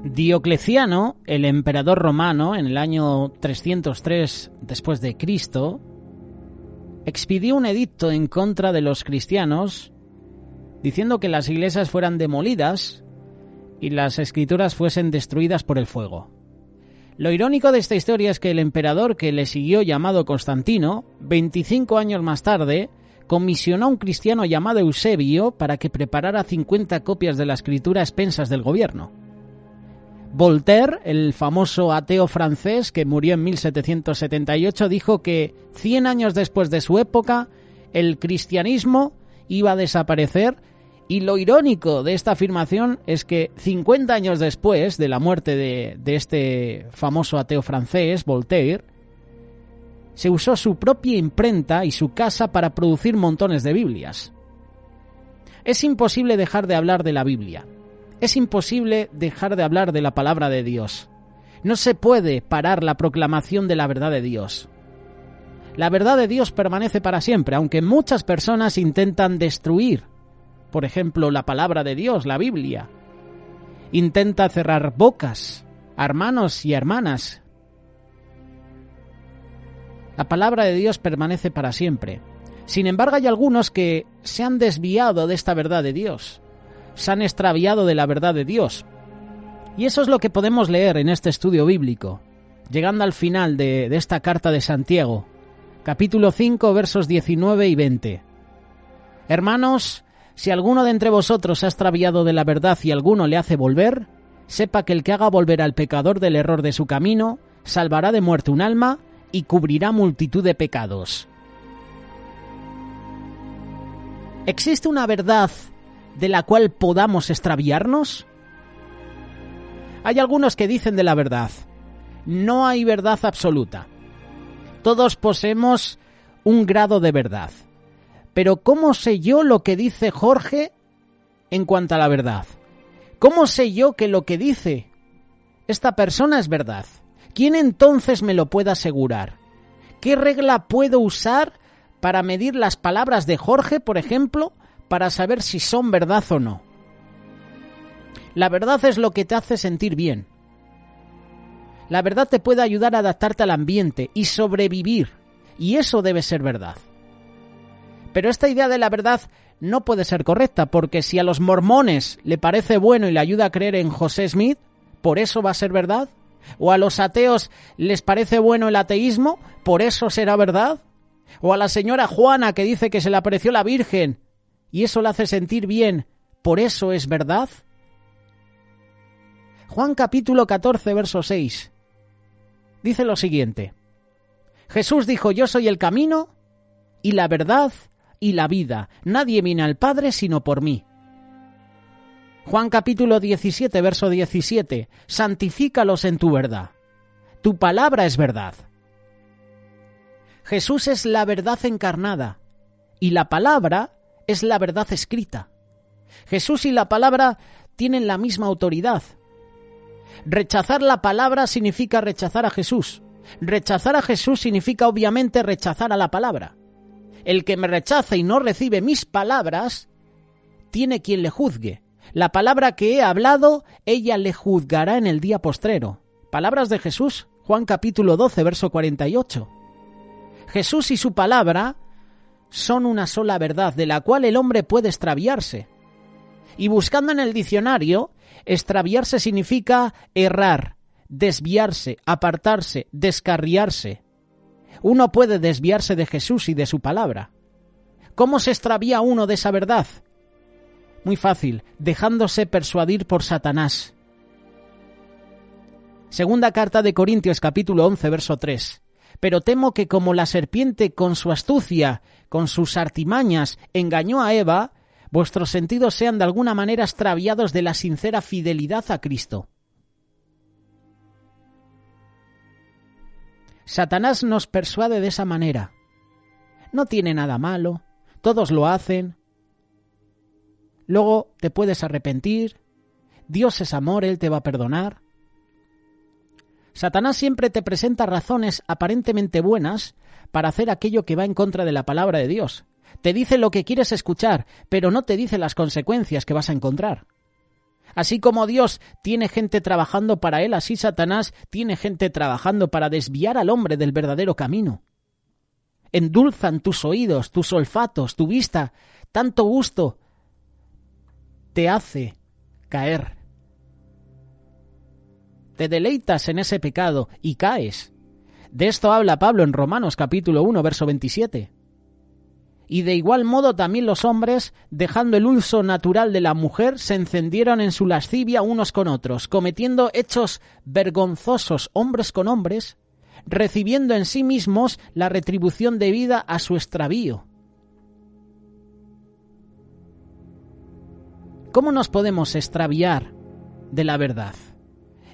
Diocleciano, el emperador romano, en el año 303 después de Cristo, expidió un edicto en contra de los cristianos, diciendo que las iglesias fueran demolidas y las escrituras fuesen destruidas por el fuego. Lo irónico de esta historia es que el emperador que le siguió, llamado Constantino, 25 años más tarde, comisionó a un cristiano llamado Eusebio para que preparara 50 copias de la escritura a expensas del gobierno. Voltaire, el famoso ateo francés que murió en 1778, dijo que 100 años después de su época, el cristianismo iba a desaparecer, y lo irónico de esta afirmación es que 50 años después de la muerte de este famoso ateo francés, Voltaire, se usó su propia imprenta y su casa para producir montones de Biblias. Es imposible dejar de hablar de la Biblia. Es imposible dejar de hablar de la palabra de Dios. No se puede parar la proclamación de la verdad de Dios. La verdad de Dios permanece para siempre, aunque muchas personas intentan destruir, por ejemplo, la palabra de Dios, la Biblia. Intenta cerrar bocas a hermanos y hermanas. La palabra de Dios permanece para siempre. Sin embargo, hay algunos que se han desviado de esta verdad de Dios. Se han extraviado de la verdad de Dios. Y eso es lo que podemos leer en este estudio bíblico, llegando al final de esta carta de Santiago, capítulo 5, versos 19 y 20. Hermanos, si alguno de entre vosotros se ha extraviado de la verdad y alguno le hace volver, sepa que el que haga volver al pecador del error de su camino, salvará de muerte un alma y cubrirá multitud de pecados. ¿Existe una verdad de la cual podamos extraviarnos? Hay algunos que dicen de la verdad: no hay verdad absoluta. Todos poseemos un grado de verdad. Pero ¿cómo sé yo lo que dice Jorge en cuanto a la verdad? ¿Cómo sé yo que lo que dice esta persona es verdad? ¿Quién entonces me lo puede asegurar? ¿Qué regla puedo usar para medir las palabras de Jorge, por ejemplo, para saber si son verdad o no? La verdad es lo que te hace sentir bien. La verdad te puede ayudar a adaptarte al ambiente y sobrevivir, y eso debe ser verdad. Pero esta idea de la verdad no puede ser correcta, porque si a los mormones le parece bueno y le ayuda a creer en José Smith, ¿por eso va a ser verdad? ¿O a los ateos les parece bueno el ateísmo? ¿Por eso será verdad? ¿O a la señora Juana que dice que se le apareció la Virgen y eso le hace sentir bien, por eso es verdad? Juan capítulo 14, verso 6, dice lo siguiente: Jesús dijo: yo soy el camino y la verdad y la vida. Nadie viene al Padre sino por mí. Juan capítulo 17, verso 17, santifícalos en tu verdad. Tu palabra es verdad. Jesús es la verdad encarnada y la palabra es la verdad escrita. Jesús y la palabra tienen la misma autoridad. Rechazar la palabra significa rechazar a Jesús. Rechazar a Jesús significa obviamente rechazar a la palabra. El que me rechaza y no recibe mis palabras, tiene quien le juzgue. La palabra que he hablado, ella le juzgará en el día postrero. Palabras de Jesús, Juan capítulo 12, verso 48. Jesús y su palabra son una sola verdad, de la cual el hombre puede extraviarse. Y buscando en el diccionario, extraviarse significa errar, desviarse, apartarse, descarriarse. Uno puede desviarse de Jesús y de su palabra. ¿Cómo se extravía uno de esa verdad? Muy fácil, dejándose persuadir por Satanás. Segunda carta de Corintios, capítulo 11, verso 3. Pero temo que como la serpiente con su astucia, con sus artimañas, engañó a Eva, vuestros sentidos sean de alguna manera extraviados de la sincera fidelidad a Cristo. Satanás nos persuade de esa manera. No tiene nada malo, todos lo hacen. Luego te puedes arrepentir, Dios es amor, Él te va a perdonar. Satanás siempre te presenta razones aparentemente buenas para hacer aquello que va en contra de la palabra de Dios. Te dice lo que quieres escuchar, pero no te dice las consecuencias que vas a encontrar. Así como Dios tiene gente trabajando para él, así Satanás tiene gente trabajando para desviar al hombre del verdadero camino. Endulzan tus oídos, tus olfatos, tu vista. Tanto gusto te hace caer. Te deleitas en ese pecado y caes. De esto habla Pablo en Romanos capítulo 1, verso 27. Y de igual modo también los hombres, dejando el uso natural de la mujer, se encendieron en su lascivia unos con otros, cometiendo hechos vergonzosos hombres con hombres, recibiendo en sí mismos la retribución debida a su extravío. ¿Cómo nos podemos extraviar de la verdad?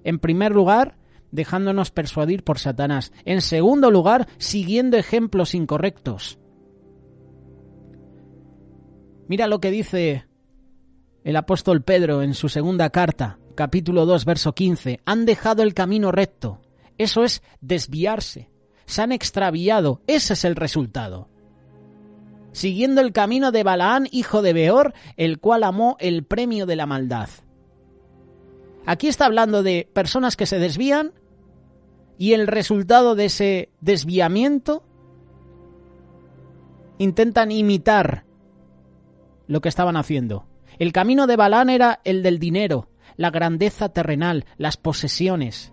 En primer lugar, dejándonos persuadir por Satanás. En segundo lugar, siguiendo ejemplos incorrectos. Mira lo que dice el apóstol Pedro en su segunda carta, capítulo 2, verso 15. Han dejado el camino recto. Eso es desviarse. Se han extraviado. Ese es el resultado. Siguiendo el camino de Balaán, hijo de Beor, el cual amó el premio de la maldad. Aquí está hablando de personas que se desvían y el resultado de ese desviamiento intentan imitar lo que estaban haciendo. El camino de Balaán era el del dinero, la grandeza terrenal, las posesiones.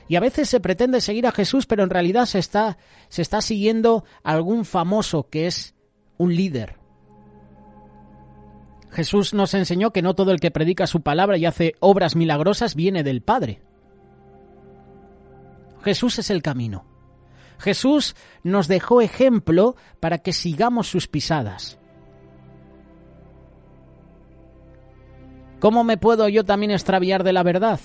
Y a veces se pretende seguir a Jesús, pero en realidad se está siguiendo a algún famoso que es un líder. Jesús nos enseñó que no todo el que predica su palabra y hace obras milagrosas viene del Padre. Jesús es el camino. Jesús nos dejó ejemplo para que sigamos sus pisadas. ¿Cómo me puedo yo también extraviar de la verdad?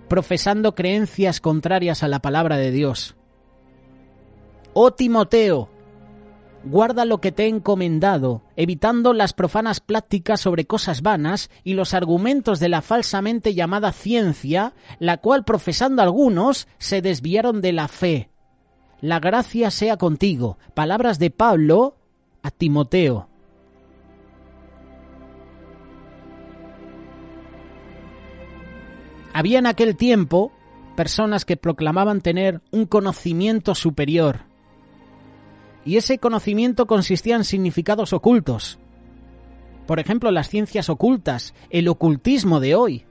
Profesando creencias contrarias a la palabra de Dios. Oh Timoteo, guarda lo que te he encomendado, evitando las profanas pláticas sobre cosas vanas y los argumentos de la falsamente llamada ciencia, la cual profesando algunos se desviaron de la fe. La gracia sea contigo. Palabras de Pablo a Timoteo. Había en aquel tiempo personas que proclamaban tener un conocimiento superior. Y ese conocimiento consistía en significados ocultos. Por ejemplo, las ciencias ocultas, el ocultismo de hoy.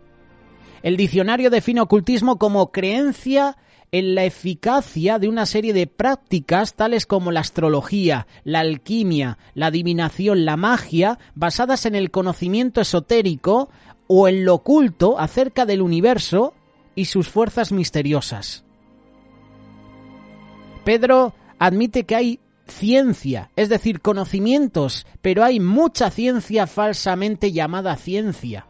El diccionario define ocultismo como creencia en la eficacia de una serie de prácticas tales como la astrología, la alquimia, la adivinación, la magia, basadas en el conocimiento esotérico o en lo oculto acerca del universo y sus fuerzas misteriosas. Pedro admite que hay ciencia, es decir, conocimientos, pero hay mucha ciencia falsamente llamada ciencia.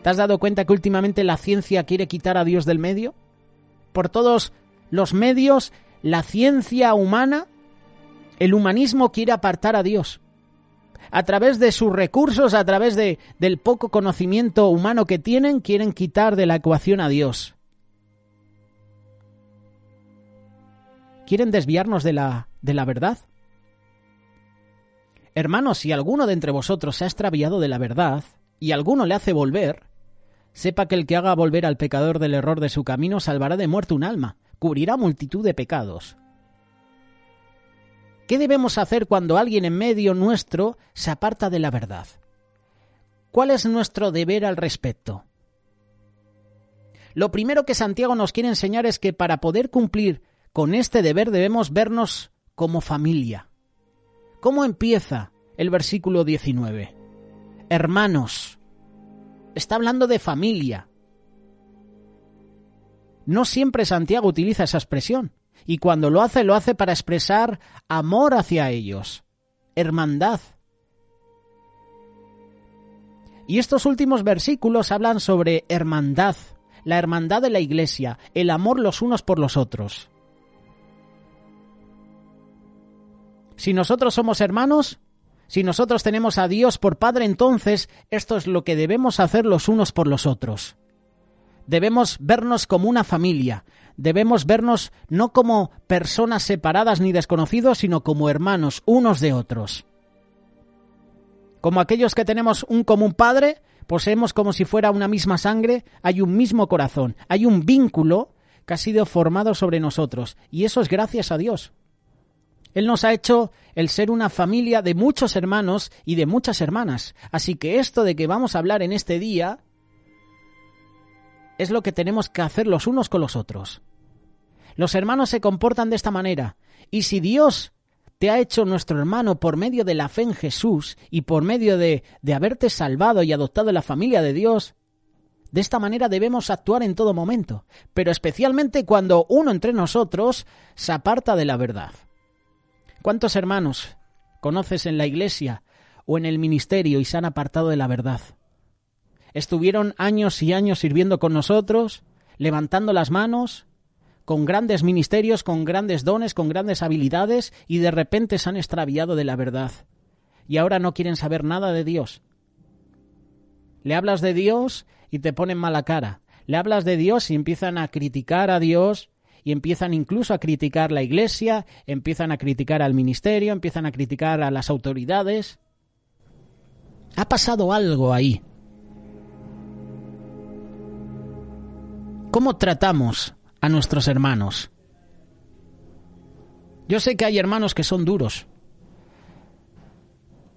¿Te has dado cuenta que últimamente la ciencia quiere quitar a Dios del medio? Por todos los medios, la ciencia humana, el humanismo quiere apartar a Dios. A través de sus recursos, a través del poco conocimiento humano que tienen, quieren quitar de la ecuación a Dios. ¿Quieren desviarnos de la verdad? Hermanos, si alguno de entre vosotros se ha extraviado de la verdad y alguno le hace volver, sepa que el que haga volver al pecador del error de su camino salvará de muerte un alma, cubrirá multitud de pecados. ¿Qué debemos hacer cuando alguien en medio nuestro se aparta de la verdad? ¿Cuál es nuestro deber al respecto? Lo primero que Santiago nos quiere enseñar es que para poder cumplir con este deber debemos vernos como familia. ¿Cómo empieza el versículo 19? Hermanos. Está hablando de familia. No siempre Santiago utiliza esa expresión. Y cuando lo hace para expresar amor hacia ellos, hermandad. Y estos últimos versículos hablan sobre hermandad, la hermandad de la Iglesia, el amor los unos por los otros. Si nosotros somos hermanos, si nosotros tenemos a Dios por Padre, entonces esto es lo que debemos hacer los unos por los otros. Debemos vernos como una familia. Debemos vernos no como personas separadas ni desconocidos, sino como hermanos unos de otros. Como aquellos que tenemos un común Padre, poseemos como si fuera una misma sangre, hay un mismo corazón, hay un vínculo que ha sido formado sobre nosotros, y eso es gracias a Dios. Él nos ha hecho el ser una familia de muchos hermanos y de muchas hermanas, así que esto de que vamos a hablar en este día es lo que tenemos que hacer los unos con los otros. Los hermanos se comportan de esta manera, y si Dios te ha hecho nuestro hermano por medio de la fe en Jesús y por medio de haberte salvado y adoptado en la familia de Dios, de esta manera debemos actuar en todo momento, pero especialmente cuando uno entre nosotros se aparta de la verdad. ¿Cuántos hermanos conoces en la iglesia o en el ministerio y se han apartado de la verdad? Estuvieron años y años sirviendo con nosotros, levantando las manos, con grandes ministerios, con grandes dones, con grandes habilidades, y de repente se han extraviado de la verdad. Y ahora no quieren saber nada de Dios. Le hablas de Dios y te ponen mala cara. Le hablas de Dios y empiezan a criticar a Dios, y empiezan incluso a criticar la iglesia, empiezan a criticar al ministerio, empiezan a criticar a las autoridades. Ha pasado algo ahí. ¿Cómo tratamos a nuestros hermanos? Yo sé que hay hermanos que son duros,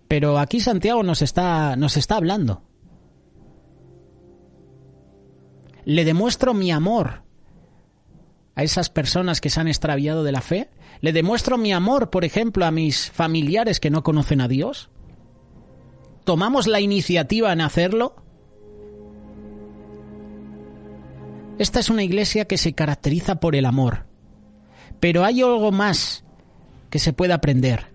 pero aquí Santiago nos está hablando. ¿Le demuestro mi amor a esas personas que se han extraviado de la fe? ¿Le demuestro mi amor, por ejemplo, a mis familiares que no conocen a Dios? ¿Tomamos la iniciativa en hacerlo? Esta es una iglesia que se caracteriza por el amor, pero hay algo más que se puede aprender.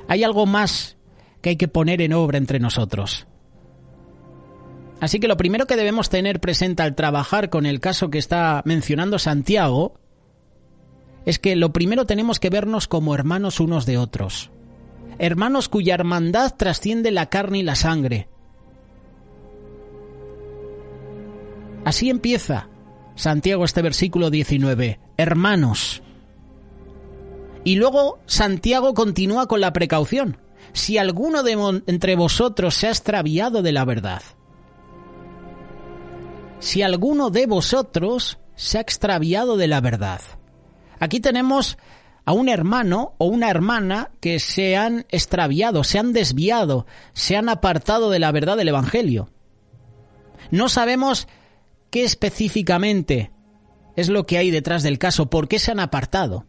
Hay algo más que hay que poner en obra entre nosotros. Así que lo primero que debemos tener presente al trabajar con el caso que está mencionando Santiago es que lo primero tenemos que vernos como hermanos unos de otros. Hermanos cuya hermandad trasciende la carne y la sangre. Así empieza Santiago este versículo 19. Hermanos. Y luego Santiago continúa con la precaución. Si alguno entre vosotros se ha extraviado de la verdad. Si alguno de vosotros se ha extraviado de la verdad. Aquí tenemos a un hermano o una hermana que se han extraviado, se han desviado, se han apartado de la verdad del Evangelio. No sabemos qué específicamente es lo que hay detrás del caso, por qué se han apartado.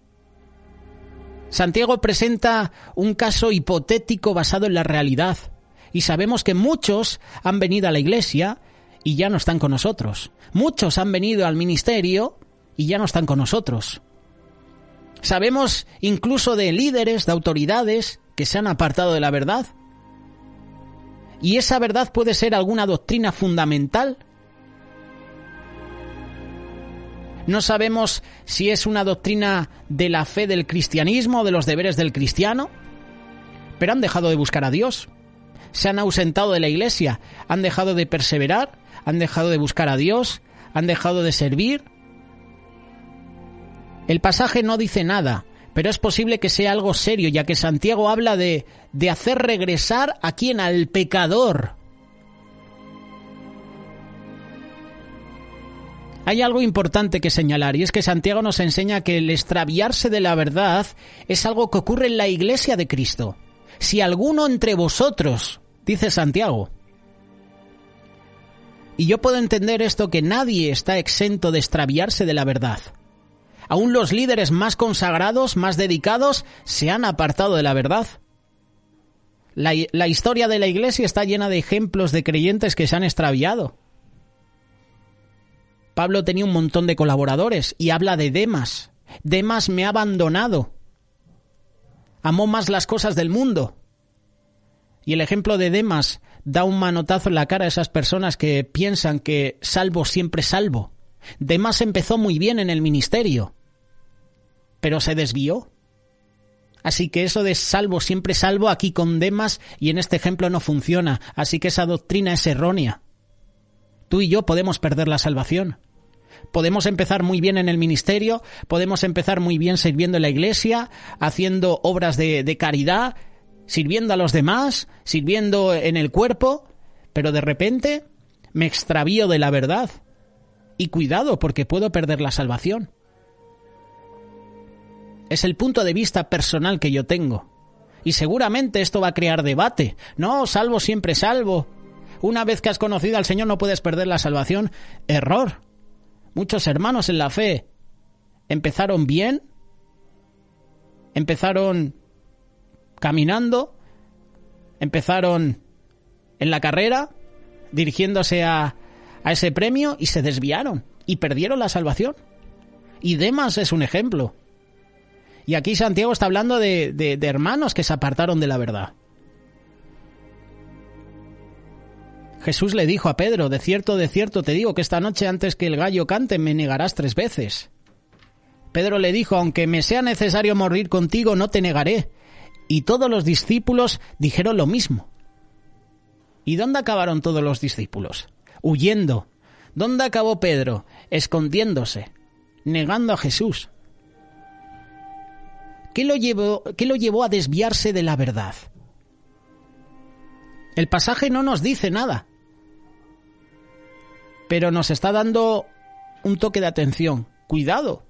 Santiago presenta un caso hipotético basado en la realidad, y sabemos que muchos han venido a la iglesia y ya no están con nosotros. Muchos han venido al ministerio y ya no están con nosotros. Sabemos incluso de líderes, de autoridades que se han apartado de la verdad. Y esa verdad puede ser alguna doctrina fundamental. No sabemos si es una doctrina de la fe del cristianismo o de los deberes del cristiano, pero han dejado de buscar a Dios. Se han ausentado de la iglesia, han dejado de perseverar, han dejado de buscar a Dios, han dejado de servir. El pasaje no dice nada, pero es posible que sea algo serio, ya que Santiago habla de hacer regresar a quién, al pecador. Hay algo importante que señalar, y es que Santiago nos enseña que el extraviarse de la verdad es algo que ocurre en la iglesia de Cristo. Si alguno entre vosotros, dice Santiago. Y yo puedo entender esto, que nadie está exento de extraviarse de la verdad. Aún los líderes más consagrados, más dedicados, se han apartado de la verdad. La historia de la iglesia está llena de ejemplos de creyentes que se han extraviado. Pablo tenía un montón de colaboradores y habla de Demas. Demas me ha abandonado. Amó más las cosas del mundo. Y el ejemplo de Demas da un manotazo en la cara a esas personas que piensan que salvo siempre salvo. Demas empezó muy bien en el ministerio, pero se desvió. Así que eso de salvo siempre salvo aquí con Demas y en este ejemplo no funciona. Así que esa doctrina es errónea. Tú y yo podemos perder la salvación. Podemos empezar muy bien en el ministerio, podemos empezar muy bien sirviendo en la iglesia, haciendo obras de caridad, sirviendo a los demás, sirviendo en el cuerpo, pero de repente me extravío de la verdad. Y cuidado, porque puedo perder la salvación. Es el punto de vista personal que yo tengo. Y seguramente esto va a crear debate. No, salvo siempre salvo. Una vez que has conocido al Señor no puedes perder la salvación. Error. Muchos hermanos en la fe empezaron bien, empezaron caminando, empezaron en la carrera, dirigiéndose a ese premio y se desviaron y perdieron la salvación. Y Demas es un ejemplo. Y aquí Santiago está hablando de hermanos que se apartaron de la verdad. Jesús le dijo a Pedro, de cierto te digo que esta noche antes que el gallo cante me negarás 3 veces. Pedro le dijo, aunque me sea necesario morir contigo, no te negaré. Y todos los discípulos dijeron lo mismo. ¿Y dónde acabaron todos los discípulos? Huyendo. ¿Dónde acabó Pedro? Escondiéndose, negando a Jesús. ¿Qué lo llevó a desviarse de la verdad? El pasaje no nos dice nada, pero nos está dando un toque de atención. Cuidado,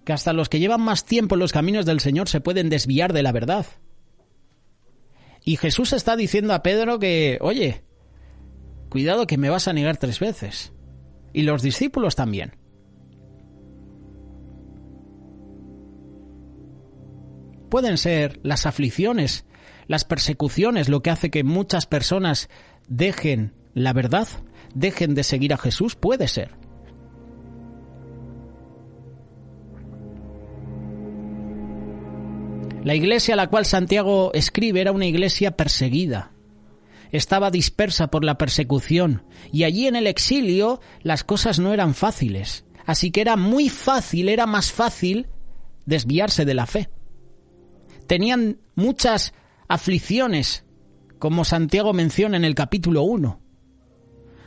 que hasta los que llevan más tiempo en los caminos del Señor se pueden desviar de la verdad. Y Jesús está diciendo a Pedro que, oye, cuidado que me vas a negar 3 veces. Y los discípulos también. Pueden ser las aflicciones, las persecuciones, lo que hace que muchas personas dejen la verdad, dejen de seguir a Jesús, puede ser. La iglesia a la cual Santiago escribe era una iglesia perseguida. Estaba dispersa por la persecución y allí en el exilio las cosas no eran fáciles. Así que era más fácil desviarse de la fe. Tenían muchas aflicciones, como Santiago menciona en el capítulo 1.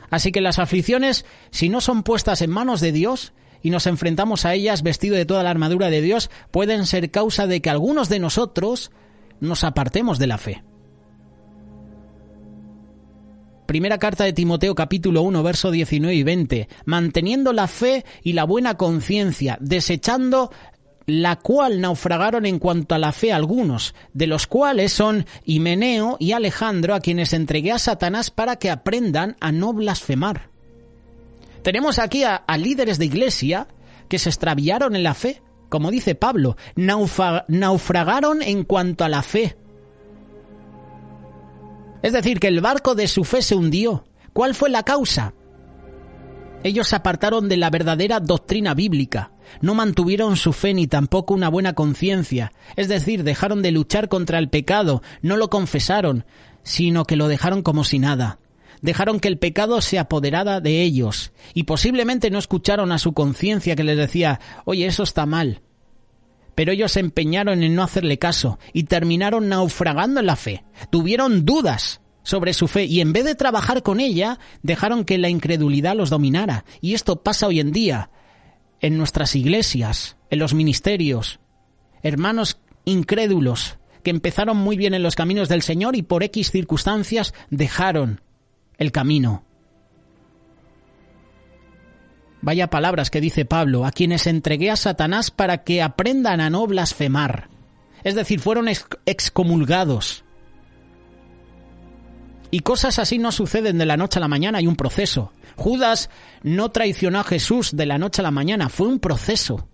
Así que las aflicciones, si no son puestas en manos de Dios y nos enfrentamos a ellas vestido de toda la armadura de Dios, pueden ser causa de que algunos de nosotros nos apartemos de la fe. Primera carta de Timoteo, capítulo 1, verso 19 y 20. Manteniendo la fe y la buena conciencia, desechando la cual naufragaron en cuanto a la fe algunos, de los cuales son Himeneo y Alejandro, a quienes entregué a Satanás para que aprendan a no blasfemar. Tenemos aquí a líderes de iglesia que se extraviaron en la fe, como dice Pablo, naufragaron en cuanto a la fe. Es decir, que el barco de su fe se hundió. ¿Cuál fue la causa? Ellos se apartaron de la verdadera doctrina bíblica, no mantuvieron su fe ni tampoco una buena conciencia, es decir, dejaron de luchar contra el pecado, no lo confesaron, sino que lo dejaron como si nada. Dejaron que el pecado se apoderara de ellos y posiblemente no escucharon a su conciencia que les decía, oye, eso está mal. Pero ellos se empeñaron en no hacerle caso y terminaron naufragando en la fe, tuvieron dudas sobre su fe y en vez de trabajar con ella, dejaron que la incredulidad los dominara. Y esto pasa hoy en día en nuestras iglesias, en los ministerios. Hermanos incrédulos que empezaron muy bien en los caminos del Señor y por X circunstancias dejaron el camino. Vaya palabras que dice Pablo, a quienes entregué a Satanás para que aprendan a no blasfemar. Es decir, fueron excomulgados. Y cosas así no suceden de la noche a la mañana, hay un proceso. Judas no traicionó a Jesús de la noche a la mañana, fue un proceso.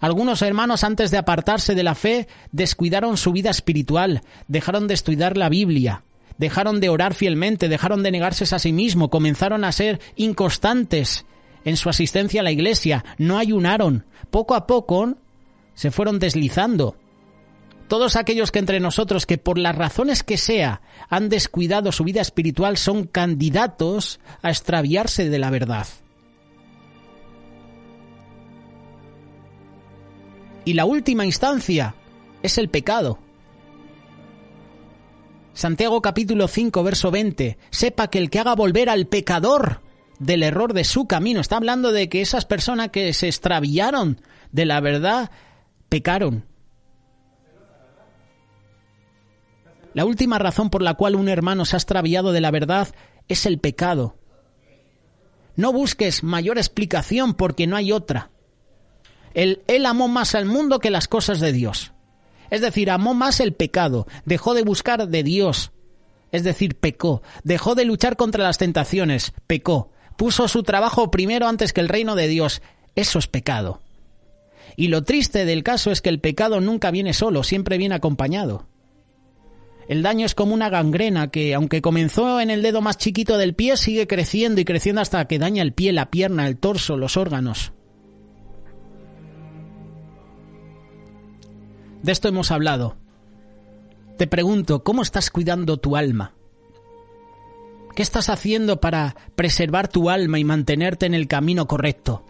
Algunos hermanos, antes de apartarse de la fe, descuidaron su vida espiritual, dejaron de estudiar la Biblia, dejaron de orar fielmente, dejaron de negarse a sí mismos, comenzaron a ser inconstantes en su asistencia a la iglesia, no ayunaron. Poco a poco se fueron deslizando. Todos aquellos que entre nosotros que por las razones que sea han descuidado su vida espiritual son candidatos a extraviarse de la verdad. Y la última instancia es el pecado. Santiago capítulo 5, verso 20. Sepa que el que haga volver al pecador del error de su camino. Está hablando de que esas personas que se extraviaron de la verdad pecaron. La última razón por la cual un hermano se ha extraviado de la verdad es el pecado. No busques mayor explicación porque no hay otra. Él amó más al mundo que las cosas de Dios. Es decir, amó más el pecado, dejó de buscar de Dios, es decir, pecó, dejó de luchar contra las tentaciones, pecó, puso su trabajo primero antes que el reino de Dios. Eso es pecado. Y lo triste del caso es que el pecado nunca viene solo, siempre viene acompañado. El daño es como una gangrena que, aunque comenzó en el dedo más chiquito del pie, sigue creciendo y creciendo hasta que daña el pie, la pierna, el torso, los órganos. De esto hemos hablado. Te pregunto, ¿cómo estás cuidando tu alma? ¿Qué estás haciendo para preservar tu alma y mantenerte en el camino correcto?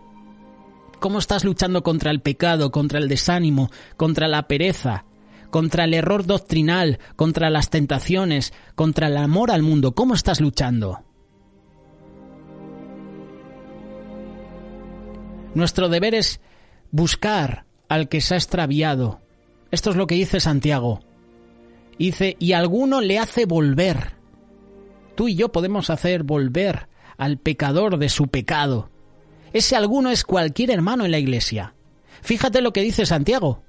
¿Cómo estás luchando contra el pecado, contra el desánimo, contra la pereza, contra el error doctrinal, contra las tentaciones, contra el amor al mundo? ¿Cómo estás luchando? Nuestro deber es buscar al que se ha extraviado. Esto es lo que dice Santiago. Dice, y alguno le hace volver. Tú y yo podemos hacer volver al pecador de su pecado. Ese alguno es cualquier hermano en la iglesia. Fíjate lo que dice Santiago.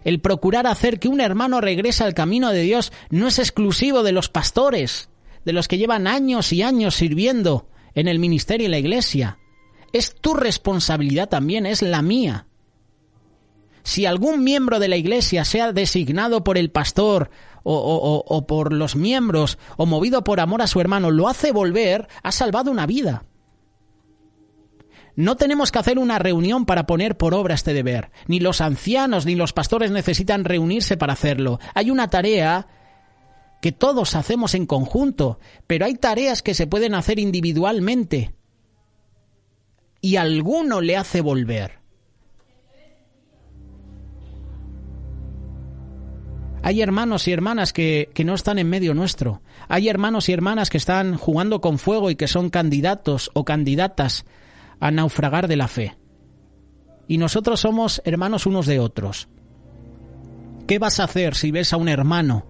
El procurar hacer que un hermano regrese al camino de Dios no es exclusivo de los pastores, de los que llevan años y años sirviendo en el ministerio y la iglesia. Es tu responsabilidad también, es la mía. Si algún miembro de la iglesia sea designado por el pastor o por los miembros o movido por amor a su hermano, lo hace volver, ha salvado una vida. No tenemos que hacer una reunión para poner por obra este deber. Ni los ancianos ni los pastores necesitan reunirse para hacerlo. Hay una tarea que todos hacemos en conjunto, pero hay tareas que se pueden hacer individualmente. Y alguno le hace volver. Hay hermanos y hermanas que no están en medio nuestro. Hay hermanos y hermanas que están jugando con fuego y que son candidatos o candidatas a naufragar de la fe. Y nosotros somos hermanos unos de otros. ¿Qué vas a hacer si ves a un hermano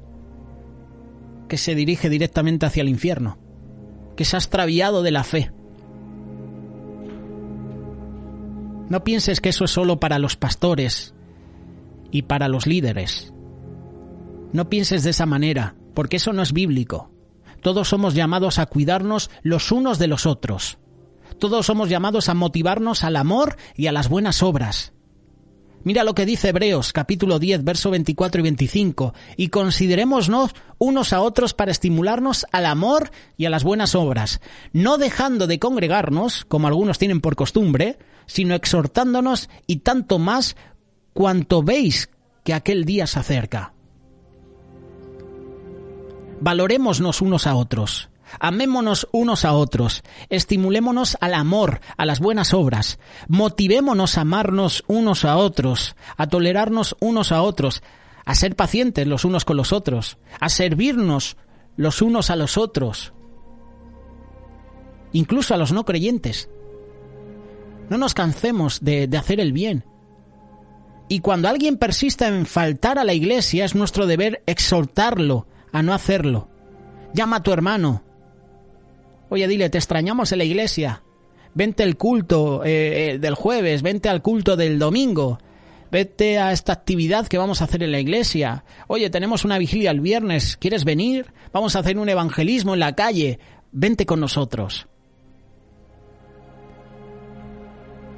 que se dirige directamente hacia el infierno? Que se ha extraviado de la fe. No pienses que eso es solo para los pastores y para los líderes. No pienses de esa manera, porque eso no es bíblico. Todos somos llamados a cuidarnos los unos de los otros. Todos somos llamados a motivarnos al amor y a las buenas obras. Mira lo que dice Hebreos, capítulo 10, verso 24 y 25. Y considerémonos unos a otros para estimularnos al amor y a las buenas obras, no dejando de congregarnos, como algunos tienen por costumbre, sino exhortándonos, y tanto más cuanto veis que aquel día se acerca. Valorémonos unos a otros, amémonos unos a otros, estimulémonos al amor, a las buenas obras, motivémonos a amarnos unos a otros, a tolerarnos unos a otros, a ser pacientes los unos con los otros, a servirnos los unos a los otros, incluso a los no creyentes. No nos cansemos de hacer el bien. Y cuando alguien persista en faltar a la iglesia, es nuestro deber exhortarlo a no hacerlo. Llama a tu hermano. Oye, dile, te extrañamos en la iglesia. Vente al culto del jueves, vente al culto del domingo. Vete a esta actividad que vamos a hacer en la iglesia. Oye, tenemos una vigilia el viernes. ¿Quieres venir? Vamos a hacer un evangelismo en la calle. Vente con nosotros.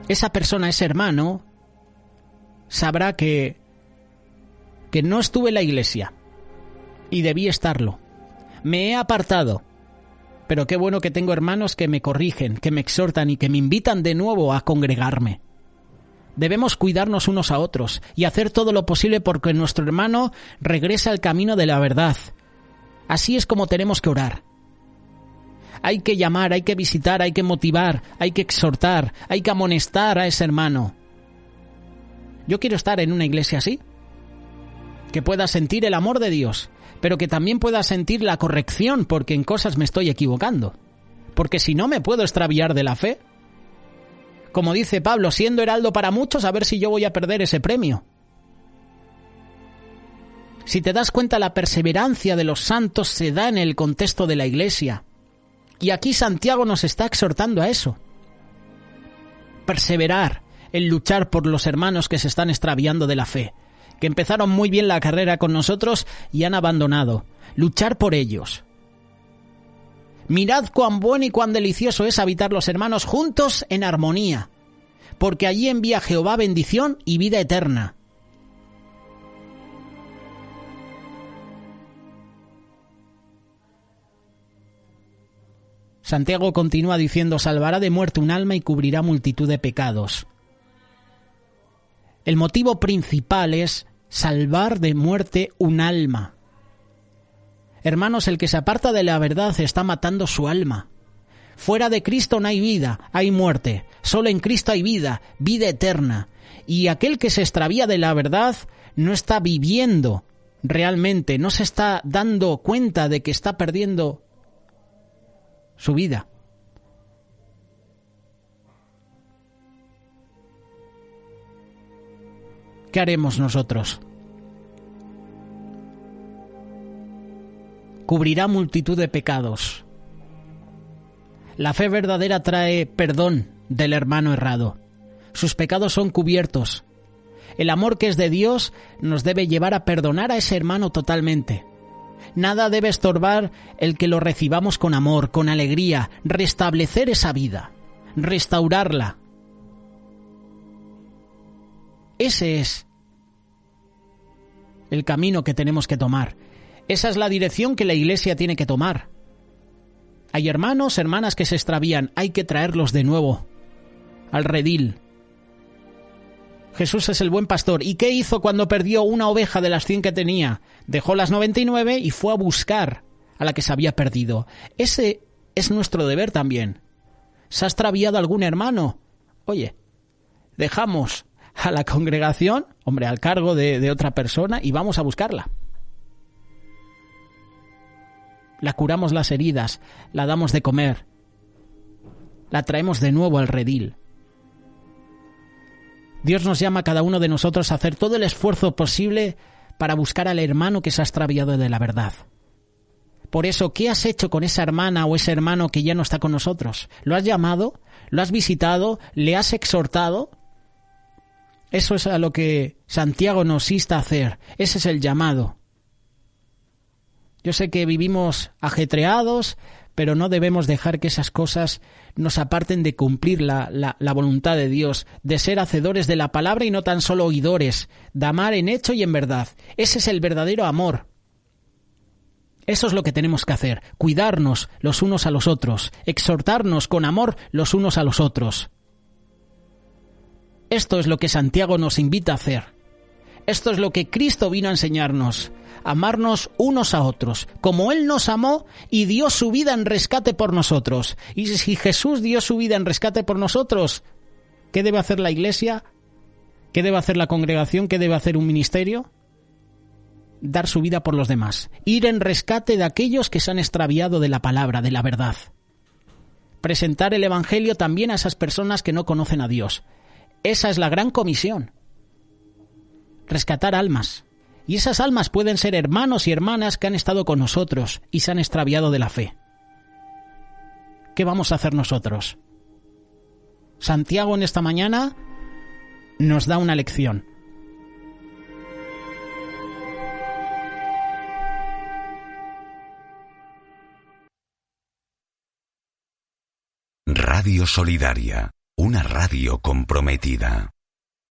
Esa persona, ese hermano, sabrá que no estuve en la iglesia. Y debí estarlo. Me he apartado. Pero qué bueno que tengo hermanos que me corrigen, que me exhortan y que me invitan de nuevo a congregarme. Debemos cuidarnos unos a otros y hacer todo lo posible porque nuestro hermano regrese al camino de la verdad. Así es como tenemos que orar. Hay que llamar, hay que visitar, hay que motivar, hay que exhortar, hay que amonestar a ese hermano. Yo quiero estar en una iglesia así, que pueda sentir el amor de Dios, pero que también pueda sentir la corrección porque en cosas me estoy equivocando. Porque si no me puedo extraviar de la fe. Como dice Pablo, siendo heraldo para muchos, a ver si yo voy a perder ese premio. Si te das cuenta, la perseverancia de los santos se da en el contexto de la Iglesia. Y aquí Santiago nos está exhortando a eso. Perseverar en luchar por los hermanos que se están extraviando de la fe, que empezaron muy bien la carrera con nosotros y han abandonado. Luchar por ellos. Mirad cuán bueno y cuán delicioso es habitar los hermanos juntos en armonía, porque allí envía Jehová bendición y vida eterna. Santiago continúa diciendo: salvará de muerte un alma y cubrirá multitud de pecados. El motivo principal es salvar de muerte un alma. Hermanos, el que se aparta de la verdad está matando su alma. Fuera de Cristo no hay vida, hay muerte. Solo en Cristo hay vida, vida eterna. Y aquel que se extravía de la verdad no está viviendo realmente, no se está dando cuenta de que está perdiendo su vida. ¿Qué haremos nosotros? Cubrirá multitud de pecados. La fe verdadera trae perdón del hermano errado. Sus pecados son cubiertos. El amor que es de Dios nos debe llevar a perdonar a ese hermano totalmente. Nada debe estorbar el que lo recibamos con amor, con alegría, restablecer esa vida, restaurarla. Ese es el camino que tenemos que tomar. Esa es la dirección que la Iglesia tiene que tomar. Hay hermanos, hermanas que se extravían, hay que traerlos de nuevo al redil. Jesús es el buen pastor. ¿Y qué hizo cuando perdió una oveja de las 100 que tenía? Dejó las 99 y fue a buscar a la que se había perdido. Ese es nuestro deber también. ¿Se ha extraviado algún hermano? Oye, dejamos a la congregación, al cargo de otra persona, y vamos a buscarla. La curamos las heridas, la damos de comer, la traemos de nuevo al redil. Dios nos llama a cada uno de nosotros a hacer todo el esfuerzo posible para buscar al hermano que se ha extraviado de la verdad. Por eso, ¿qué has hecho con esa hermana o ese hermano que ya no está con nosotros? ¿Lo has llamado? ¿Lo has visitado? ¿Le has exhortado? Eso es a lo que Santiago nos insta a hacer. Ese es el llamado. Yo sé que vivimos ajetreados, pero no debemos dejar que esas cosas nos aparten de cumplir la voluntad de Dios, de ser hacedores de la palabra y no tan solo oidores, de amar en hecho y en verdad. Ese es el verdadero amor. Eso es lo que tenemos que hacer, cuidarnos los unos a los otros, exhortarnos con amor los unos a los otros. Esto es lo que Santiago nos invita a hacer. Esto es lo que Cristo vino a enseñarnos, amarnos unos a otros, como Él nos amó y dio su vida en rescate por nosotros. Y si Jesús dio su vida en rescate por nosotros, ¿qué debe hacer la Iglesia? ¿Qué debe hacer la congregación? ¿Qué debe hacer un ministerio? Dar su vida por los demás, ir en rescate de aquellos que se han extraviado de la palabra, de la verdad. Presentar el Evangelio también a esas personas que no conocen a Dios. Esa es la gran comisión. Rescatar almas. Y esas almas pueden ser hermanos y hermanas que han estado con nosotros y se han extraviado de la fe. ¿Qué vamos a hacer nosotros? Santiago en esta mañana nos da una lección. Radio Solidaria, una radio comprometida.